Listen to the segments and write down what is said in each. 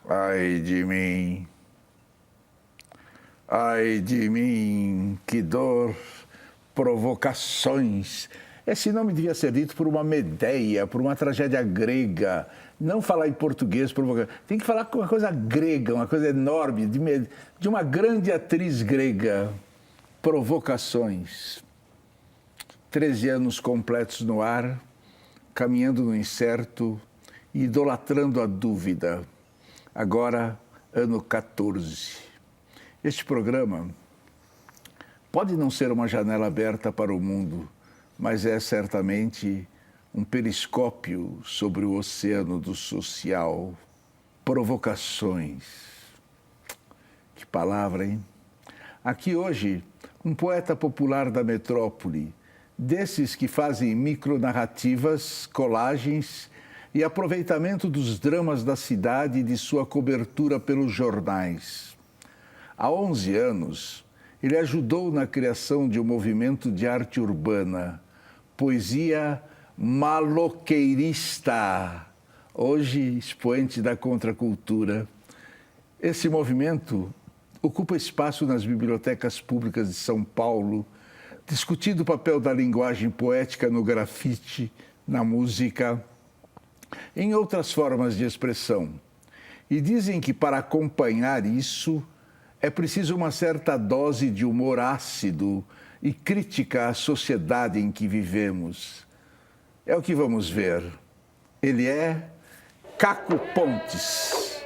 Ai de mim, que dor, provocações. Esse nome devia ser dito por uma Medeia, por uma tragédia grega. Não falar em português, provocar. Tem que falar com uma coisa grega, uma coisa enorme, de uma grande atriz grega. Provocações. 13 anos completos no ar, caminhando no incerto e idolatrando a dúvida. Agora, ano 14. Este programa pode não ser uma janela aberta para o mundo, mas é certamente um periscópio sobre o oceano do social. Provocações. Que palavra, hein? Aqui hoje, um poeta popular da metrópole, desses que fazem micronarrativas, colagens e aproveitamento dos dramas da cidade e de sua cobertura pelos jornais. Há 11 anos, ele ajudou na criação de um movimento de arte urbana, poesia maloqueirista, hoje expoente da contracultura. Esse movimento ocupa espaço nas bibliotecas públicas de São Paulo, discutindo o papel da linguagem poética no grafite, na música, em outras formas de expressão. E dizem que para acompanhar isso é preciso uma certa dose de humor ácido e crítica à sociedade em que vivemos. É o que vamos ver. Ele é Caco Pontes.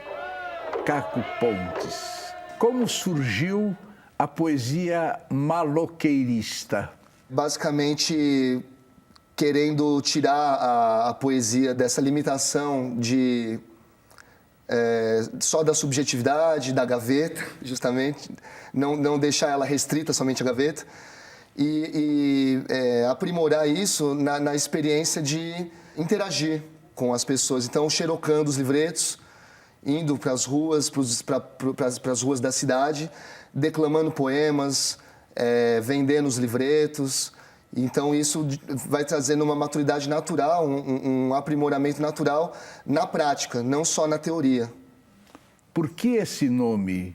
Caco Pontes. Como surgiu a poesia maloqueirista? Basicamente, querendo tirar a poesia dessa limitação de só da subjetividade, da gaveta, justamente, não deixar ela restrita somente à gaveta, e aprimorar isso na experiência de interagir com as pessoas. Então, xerocando os livretos, indo para as ruas, para as ruas da cidade, declamando poemas, vendendo os livretos. Então, isso vai trazendo uma maturidade natural, um aprimoramento natural na prática, não só na teoria. Por que esse nome,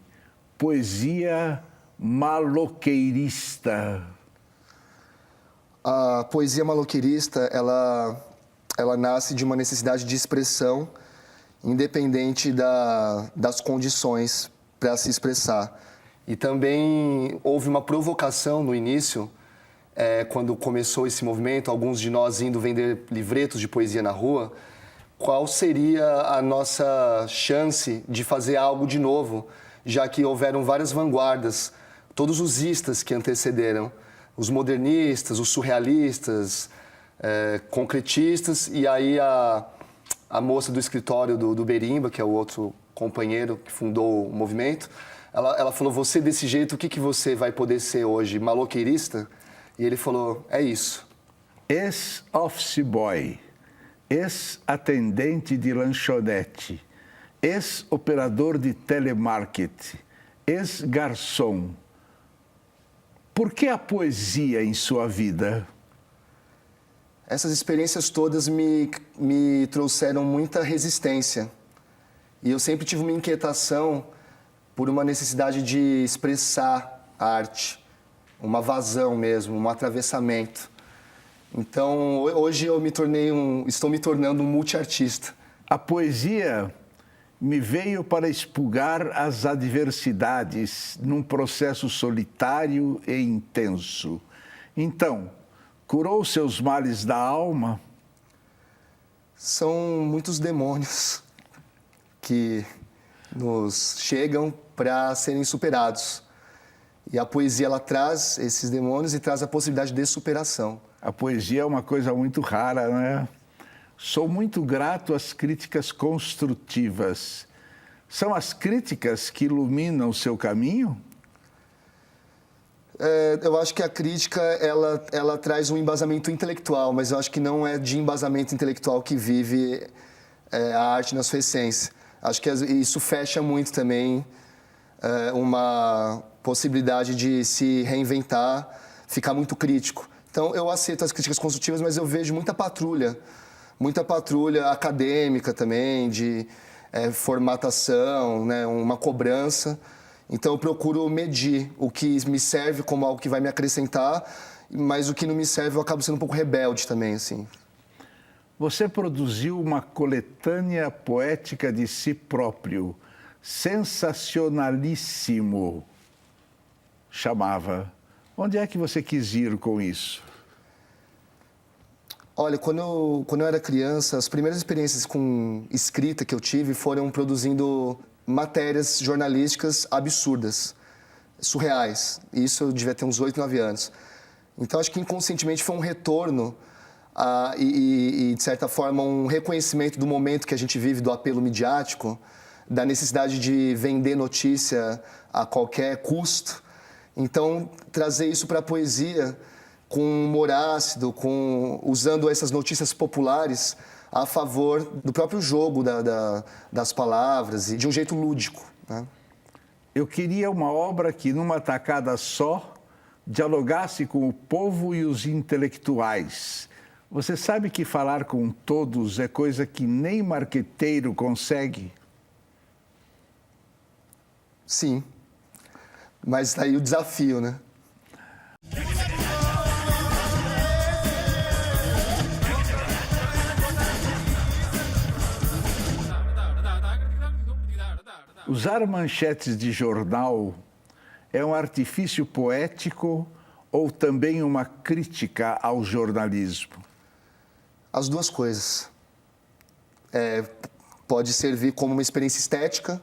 poesia maloqueirista? A poesia maloqueirista, ela nasce de uma necessidade de expressão, independente das condições para se expressar. E também houve uma provocação no início, quando começou esse movimento, alguns de nós indo vender livretos de poesia na rua, qual seria a nossa chance de fazer algo de novo, já que houveram várias vanguardas, todos os istas que antecederam, os modernistas, os surrealistas, concretistas, e aí a moça do escritório do Berimba, que é o outro companheiro que fundou o movimento, ela falou, você desse jeito, o que você vai poder ser hoje? Maloqueirista? E ele falou, é isso. Ex-office boy, ex-atendente de lanchonete, ex-operador de telemarketing, ex-garçom. Por que a poesia em sua vida? Essas experiências todas me trouxeram muita resistência. E eu sempre tive uma inquietação por uma necessidade de expressar a arte, uma vazão mesmo, um atravessamento. Então, hoje eu estou me tornando um multiartista. A poesia me veio para expurgar as adversidades num processo solitário e intenso. Então, curou seus males da alma? São muitos demônios que nos chegam para serem superados. E a poesia, ela traz esses demônios e traz a possibilidade de superação. A poesia é uma coisa muito rara, né? Sou muito grato às críticas construtivas. São as críticas que iluminam o seu caminho? Eu acho que a crítica, ela traz um embasamento intelectual, mas eu acho que não é de embasamento intelectual que vive a arte na sua essência. Acho que isso fecha muito também uma possibilidade de se reinventar, ficar muito crítico. Então, eu aceito as críticas construtivas, mas eu vejo muita patrulha acadêmica também, de formatação, né, uma cobrança. Então eu procuro medir o que me serve como algo que vai me acrescentar, mas o que não me serve eu acabo sendo um pouco rebelde também, assim. Você produziu uma coletânea poética de si próprio, sensacionalíssimo, chamava. Onde é que você quis ir com isso? Olha, quando eu era criança, as primeiras experiências com escrita que eu tive foram produzindo matérias jornalísticas absurdas, surreais. Isso eu devia ter uns 8, 9 anos. Então, acho que inconscientemente foi um retorno e, de certa forma, um reconhecimento do momento que a gente vive, do apelo midiático, da necessidade de vender notícia a qualquer custo. Então, trazer isso para a poesia com humor ácido, usando essas notícias populares a favor do próprio jogo das palavras e de um jeito lúdico, né? Eu queria uma obra que, numa tacada só, dialogasse com o povo e os intelectuais. Você sabe que falar com todos é coisa que nem marqueteiro consegue? Sim, mas daí o desafio, né? Usar manchetes de jornal é um artifício poético ou também uma crítica ao jornalismo? As duas coisas. Pode servir como uma experiência estética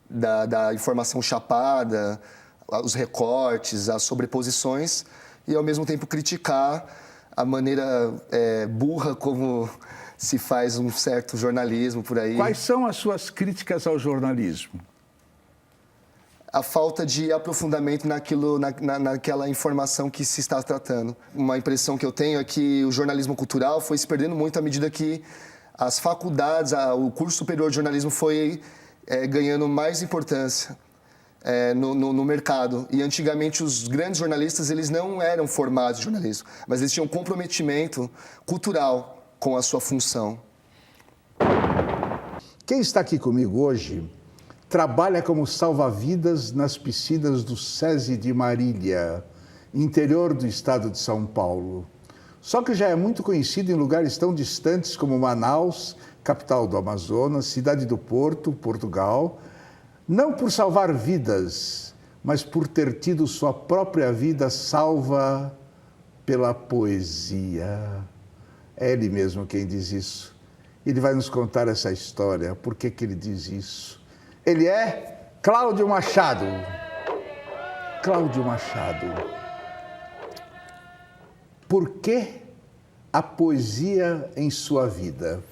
da informação chapada, os recortes, as sobreposições, e ao mesmo tempo criticar a maneira burra como se faz um certo jornalismo por aí. Quais são as suas críticas ao jornalismo? A falta de aprofundamento naquela informação que se está tratando. Uma impressão que eu tenho é que o jornalismo cultural foi se perdendo muito à medida que as faculdades, o curso superior de jornalismo foi ganhando mais importância no mercado. E antigamente os grandes jornalistas eles não eram formados em jornalismo, mas eles tinham um comprometimento cultural com a sua função. Quem está aqui comigo hoje trabalha como salva-vidas nas piscinas do SESI de Marília, interior do estado de São Paulo. Só que já é muito conhecido em lugares tão distantes como Manaus, capital do Amazonas, Cidade do Porto, Portugal, não por salvar vidas, mas por ter tido sua própria vida salva pela poesia. É ele mesmo quem diz isso. Ele vai nos contar essa história, por que ele diz isso. Ele é Cláudio Machado. Cláudio Machado. Por que a poesia em sua vida?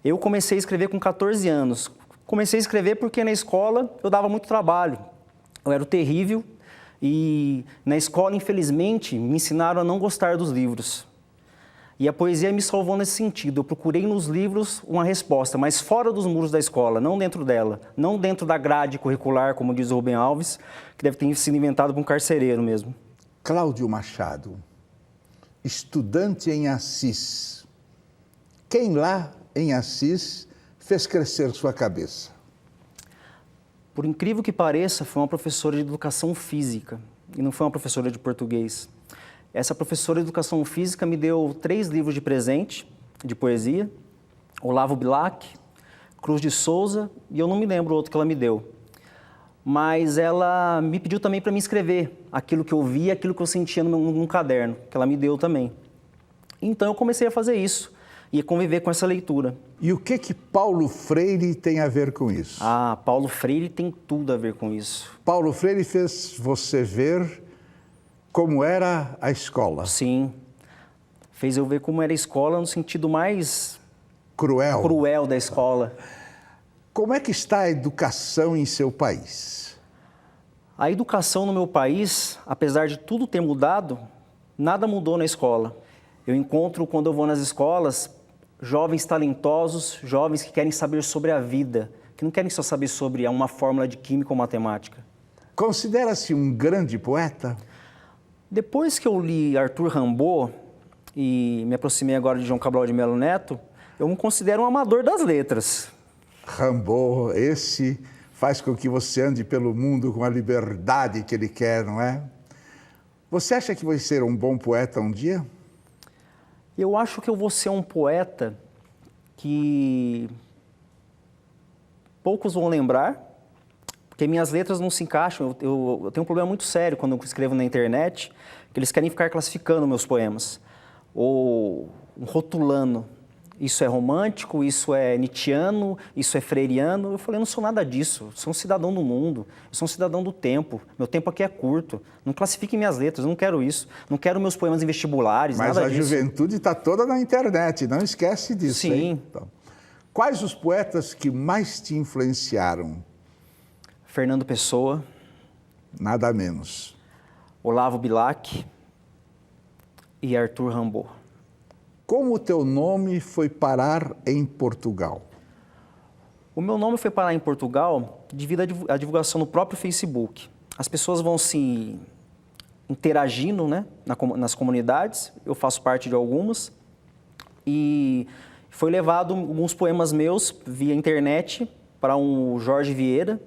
Eu comecei a escrever com 14 anos. Comecei a escrever porque na escola eu dava muito trabalho. Eu era o terrível e na escola, infelizmente, me ensinaram a não gostar dos livros. E a poesia me salvou nesse sentido. Eu procurei nos livros uma resposta, mas fora dos muros da escola, não dentro dela. Não dentro da grade curricular, como diz o Rubem Alves, que deve ter sido inventado por um carcereiro mesmo. Cláudio Machado, estudante em Assis. Quem lá em Assis fez crescer sua cabeça? Por incrível que pareça, foi uma professora de educação física e não foi uma professora de português. Essa professora de educação física me deu 3 livros de presente, de poesia, Olavo Bilac, Cruz de Souza, e eu não me lembro o outro que ela me deu. Mas ela me pediu também para me escrever aquilo que eu via, aquilo que eu sentia num caderno, que ela me deu também. Então eu comecei a fazer isso e a conviver com essa leitura. E o que Paulo Freire tem a ver com isso? Ah, Paulo Freire tem tudo a ver com isso. Paulo Freire fez você ver como era a escola. Sim, fez eu ver como era a escola no sentido mais cruel da escola. Como é que está a educação em seu país? A educação no meu país, apesar de tudo ter mudado, nada mudou na escola. Eu encontro, quando eu vou nas escolas, jovens talentosos, jovens que querem saber sobre a vida, que não querem só saber sobre uma fórmula de química ou matemática. Considera-se um grande poeta? Depois que eu li Arthur Rimbaud e me aproximei agora de João Cabral de Melo Neto, eu me considero um amador das letras. Rimbaud, esse faz com que você ande pelo mundo com a liberdade que ele quer, não é? Você acha que vai ser um bom poeta um dia? Eu acho que eu vou ser um poeta que poucos vão lembrar, porque minhas letras não se encaixam. Eu tenho um problema muito sério quando eu escrevo na internet, que eles querem ficar classificando meus poemas, ou rotulando. Isso é romântico, isso é nietzschiano, isso é freiriano. Eu falei, eu não sou nada disso, eu sou um cidadão do mundo, eu sou um cidadão do tempo. Meu tempo aqui é curto, não classifiquem minhas letras, eu não quero isso. Não quero meus poemas em vestibulares, mas nada disso. Mas a juventude está toda na internet, não esquece disso. Sim. Hein? Então, quais os poetas que mais te influenciaram? Fernando Pessoa. Nada menos. Olavo Bilac e Arthur Rimbaud. Como o teu nome foi parar em Portugal? O meu nome foi parar em Portugal devido à divulgação no próprio Facebook. As pessoas vão se interagindo, né, nas comunidades, eu faço parte de algumas, e foi levado alguns poemas meus via internet para um Jorge Vieira,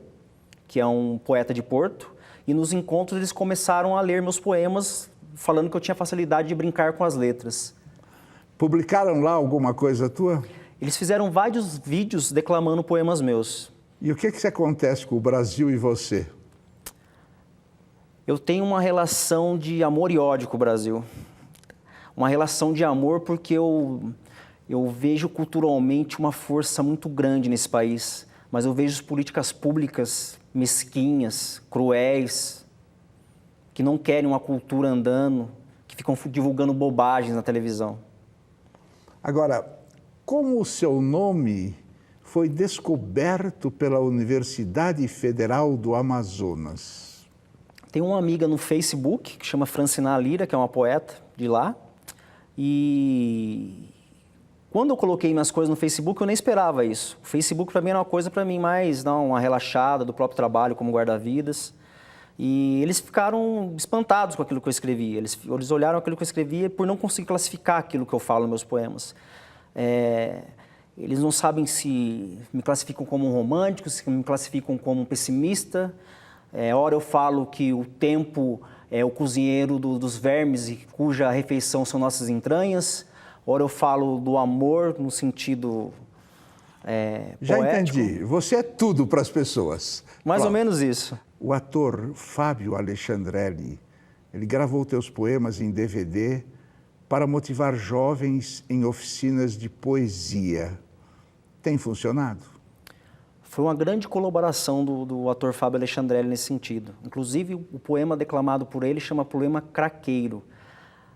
que é um poeta de Porto, e nos encontros eles começaram a ler meus poemas, falando que eu tinha facilidade de brincar com as letras. Publicaram lá alguma coisa tua? Eles fizeram vários vídeos declamando poemas meus. E o que acontece com o Brasil e você? Eu tenho uma relação de amor e ódio com o Brasil. Uma relação de amor porque eu vejo culturalmente uma força muito grande nesse país, mas eu vejo as políticas públicas mesquinhas, cruéis, que não querem uma cultura andando, que ficam divulgando bobagens na televisão. Agora, como o seu nome foi descoberto pela Universidade Federal do Amazonas? Tem uma amiga no Facebook que chama Francina Lira, que é uma poeta de lá. E quando eu coloquei minhas coisas no Facebook, eu nem esperava isso. O Facebook para mim era uma coisa mais uma relaxada do próprio trabalho como guarda-vidas. E eles ficaram espantados com aquilo que eu escrevi. Eles olharam aquilo que eu escrevia por não conseguir classificar aquilo que eu falo nos meus poemas. Eles não sabem se me classificam como um romântico, se me classificam como um pessimista. Ora eu falo que o tempo é o cozinheiro dos vermes e cuja refeição são nossas entranhas. Ora eu falo do amor no sentido Já poético. entendi. Você é tudo para as pessoas. Mais ou menos isso. O ator Fábio Alexandrelli, ele gravou teus poemas em DVD para motivar jovens em oficinas de poesia. Tem funcionado? Foi uma grande colaboração do ator Fábio Alexandrelli nesse sentido. Inclusive, o poema declamado por ele chama Poema Craqueiro,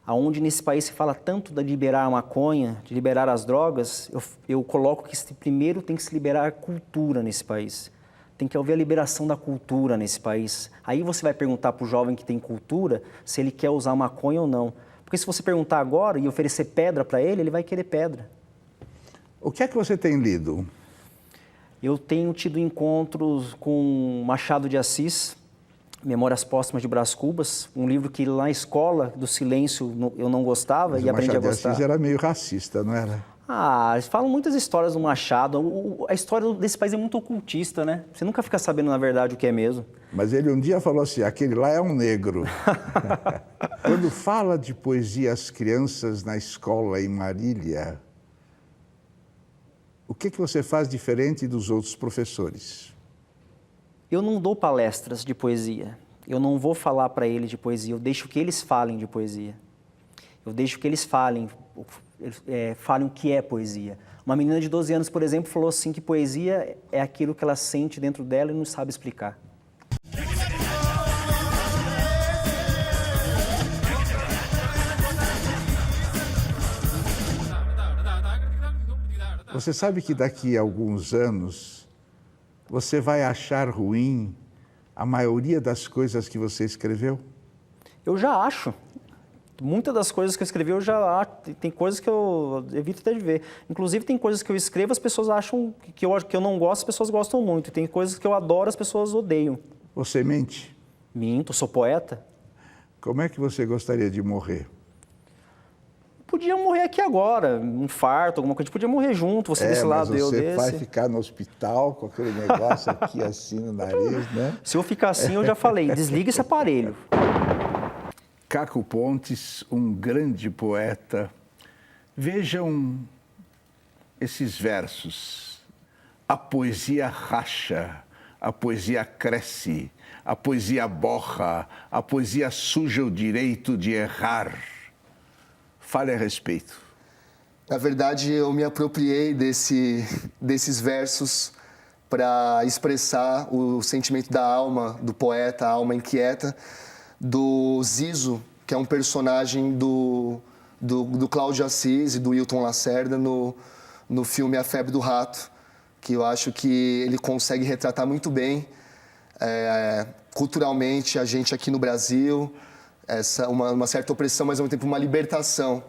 aonde nesse país se fala tanto de liberar a maconha, de liberar as drogas, eu coloco que primeiro tem que se liberar a cultura nesse país. Tem que haver a liberação da cultura nesse país. Aí você vai perguntar para o jovem que tem cultura se ele quer usar maconha ou não. Porque se você perguntar agora e oferecer pedra para ele, ele vai querer pedra. O que é que você tem lido? Eu tenho tido encontros com Machado de Assis, Memórias Póstumas de Brás Cubas, um livro que lá na escola do silêncio eu não gostava e aprendi a gostar. Machado de Assis era meio racista, não era? Eles falam muitas histórias do Machado. A história desse país é muito ocultista, né? Você nunca fica sabendo, na verdade, o que é mesmo. Mas ele um dia falou assim, aquele lá é um negro. Quando fala de poesia às crianças na escola em Marília, o que você faz diferente dos outros professores? Eu não dou palestras de poesia. Eu não vou falar para eles de poesia. Eu deixo que eles falem de poesia. Eu deixo que eles falem o que é poesia. Uma menina de 12 anos, por exemplo, falou assim que poesia é aquilo que ela sente dentro dela e não sabe explicar. Você sabe que daqui a alguns anos você vai achar ruim a maioria das coisas que você escreveu? Eu já acho. Muitas das coisas que eu escrevi, eu já acho. Tem coisas que eu evito até de ver. Inclusive, tem coisas que eu escrevo, as pessoas acham que eu não gosto, as pessoas gostam muito. Tem coisas que eu adoro, as pessoas odeiam. Você mente? Minto, sou poeta. Como é que você gostaria de morrer? podia morrer aqui agora, um infarto, alguma coisa, a gente podia morrer junto, você desse lado, eu desse. Você vai ficar no hospital com aquele negócio aqui assim no nariz, né? Se eu ficar assim, eu já falei, desliga esse aparelho. Caco Pontes, um grande poeta. Vejam esses versos. A poesia racha, a poesia cresce, a poesia borra, a poesia suja o direito de errar. Fale a respeito. Na verdade, eu me apropriei desses versos para expressar o sentimento da alma do poeta, a alma inquieta, do Zizo, que é um personagem do Cláudio Assis e do Hilton Lacerda no filme A Febre do Rato, que eu acho que ele consegue retratar muito bem, culturalmente, a gente aqui no Brasil, uma certa opressão, mas ao mesmo tempo uma libertação,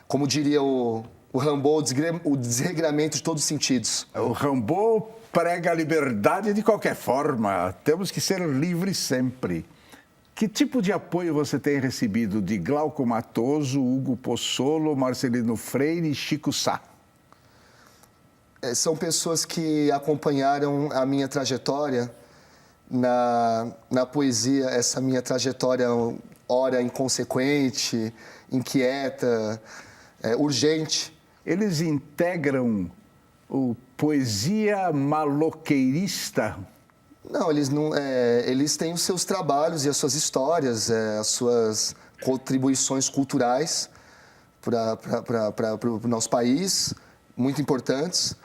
como diria o Rimbaud, o desregramento de todos os sentidos. O Rimbaud prega a liberdade de qualquer forma, temos que ser livres sempre. Que tipo de apoio você tem recebido de Glauco Matoso, Hugo Pozzolo, Marcelino Freire e Chico Sá? São pessoas que acompanharam a minha trajetória na poesia, essa minha trajetória, ora inconsequente, inquieta, urgente. Eles integram o poesia maloqueirista? Não, eles não. Eles têm os seus trabalhos e as suas histórias, as suas contribuições culturais para o nosso país, muito importantes,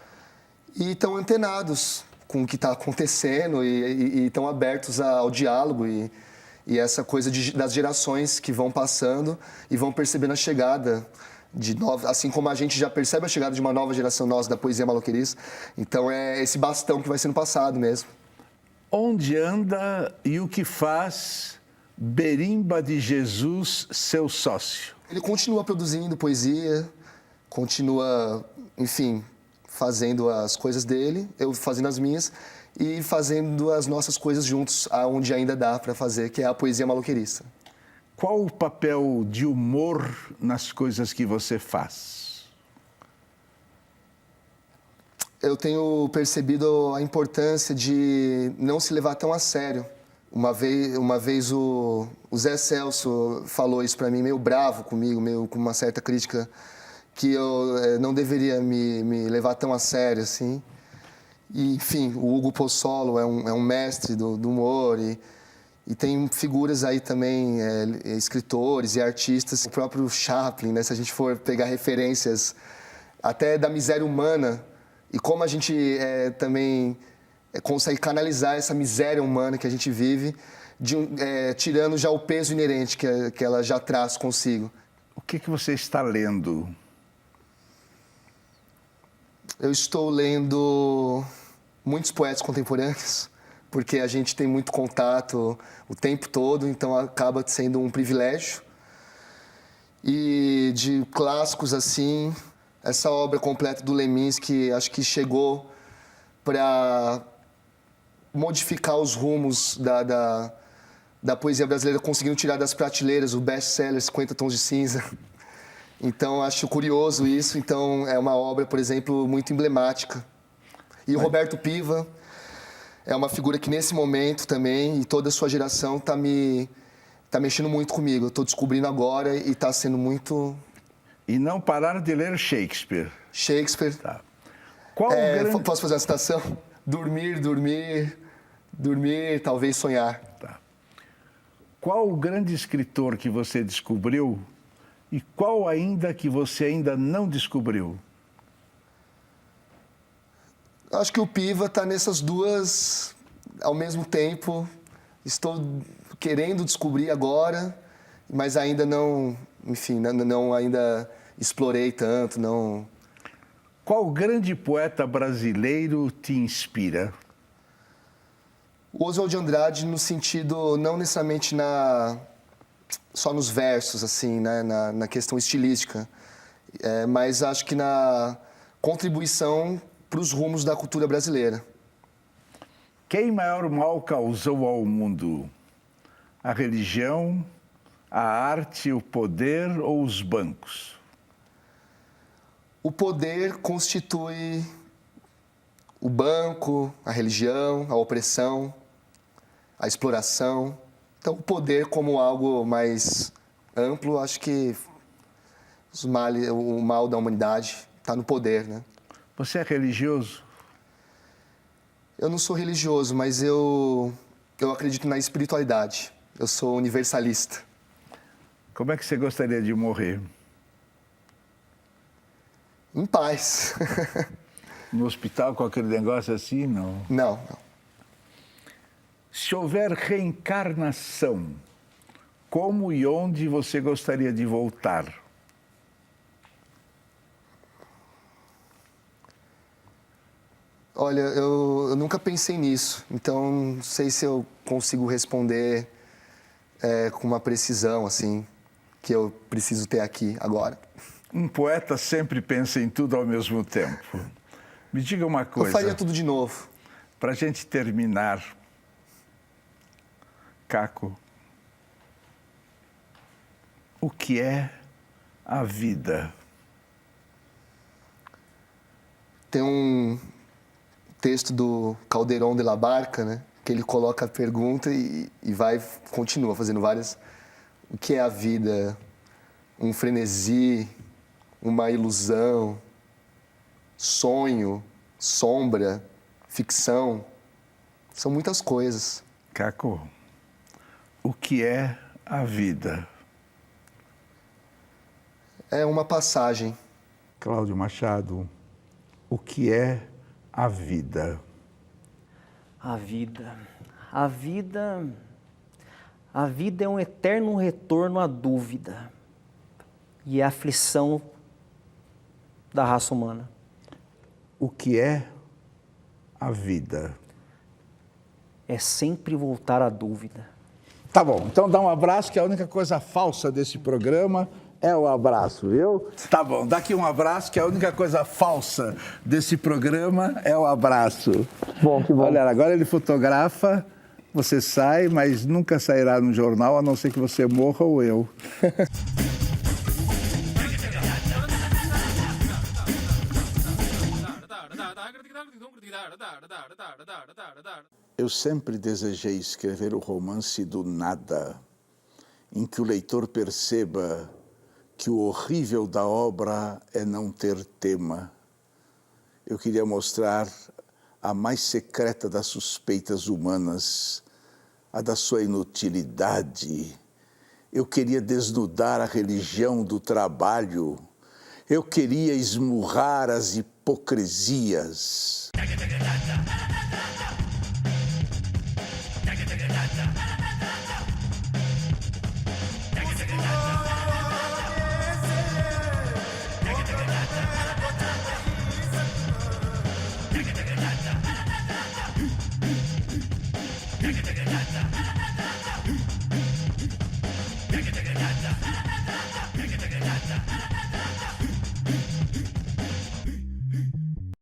e estão antenados com o que está acontecendo e estão abertos ao diálogo e essa coisa das gerações que vão passando e vão percebendo a chegada assim como a gente já percebe a chegada de uma nova geração nossa da poesia maloqueirista. Então é esse bastão que vai sendo passado mesmo. Onde anda e o que faz Berimba de Jesus, seu sócio? Ele continua produzindo poesia, continua, enfim, fazendo as coisas dele, eu fazendo as minhas e fazendo as nossas coisas juntos, aonde ainda dá para fazer, que é a poesia maloqueirista. Qual o papel de humor nas coisas que você faz? Eu tenho percebido a importância de não se levar tão a sério. Uma vez o Zé Celso falou isso para mim, meio bravo comigo, meio com uma certa crítica, que eu não deveria me levar tão a sério, assim. E, enfim, o Hugo Pozzolo é um mestre do humor e tem figuras aí também, escritores e artistas, o próprio Chaplin, né? Se a gente for pegar referências até da miséria humana e como a gente também consegue canalizar essa miséria humana que a gente vive, tirando já o peso inerente que ela já traz consigo. O que você está lendo? Eu estou lendo muitos poetas contemporâneos, porque a gente tem muito contato o tempo todo, então acaba sendo um privilégio. E de clássicos assim, essa obra completa do Leminski, acho que chegou para modificar os rumos da poesia brasileira, conseguindo tirar das prateleiras o best-seller 50 Tons de Cinza. Então, acho curioso isso. Então, é uma obra, por exemplo, muito emblemática. E o Roberto Piva é uma figura que, nesse momento também, e toda a sua geração, tá mexendo muito comigo. Eu estou descobrindo agora e está sendo muito... E não parar de ler Shakespeare. Shakespeare. Tá. Qual grande... Posso fazer uma citação? Dormir, dormir, dormir, talvez sonhar. Tá. Qual o grande escritor que você descobriu e qual ainda que você ainda não descobriu? Acho que o Piva está nessas duas ao mesmo tempo. Estou querendo descobrir agora, mas ainda não, enfim, não ainda explorei tanto, não. Qual grande poeta brasileiro te inspira? O Oswald de Andrade, no sentido, não necessariamente só nos versos, assim, né, na questão estilística, mas acho que na contribuição para os rumos da cultura brasileira. Quem maior mal causou ao mundo? A religião, A arte, o poder ou os bancos? O poder constitui o banco, a religião, a opressão, a exploração. Então, o poder como algo mais amplo, acho que o mal da humanidade está no poder, né? Você é religioso? Eu não sou religioso, mas eu acredito na espiritualidade. Eu sou universalista. Como é que você gostaria de morrer? Em paz. No hospital com aquele negócio assim? Não. Não. Se houver reencarnação, como e onde você gostaria de voltar? Olha, eu nunca pensei nisso, então não sei se eu consigo responder com uma precisão, assim, que eu preciso ter aqui agora. Um poeta sempre pensa em tudo ao mesmo tempo. Me diga uma coisa. Eu faria tudo de novo. Para a gente terminar, Caco, o que é a vida? Tem um texto do Calderón de la Barca, né? Que ele coloca a pergunta e continua fazendo várias. O que é a vida? Um frenesi, uma ilusão, sonho, sombra, ficção. São muitas coisas. Caco, o que é a vida? É uma passagem. Cláudio Machado, o que é a vida? A vida. A vida é um eterno retorno à dúvida e à aflição da raça humana. O que é a vida? É sempre voltar à dúvida. Tá bom, então dá um abraço, que a única coisa falsa desse programa é o abraço, viu? Tá bom, dá aqui um abraço, que a única coisa falsa desse programa é o abraço. Bom, que bom. Olha, agora ele fotografa, você sai, mas nunca sairá no jornal, a não ser que você morra ou eu. Eu sempre desejei escrever o romance do nada, em que o leitor perceba que o horrível da obra é não ter tema. Eu queria mostrar a mais secreta das suspeitas humanas, a da sua inutilidade. Eu queria desnudar a religião do trabalho. Eu queria esmurrar as hipocrisias.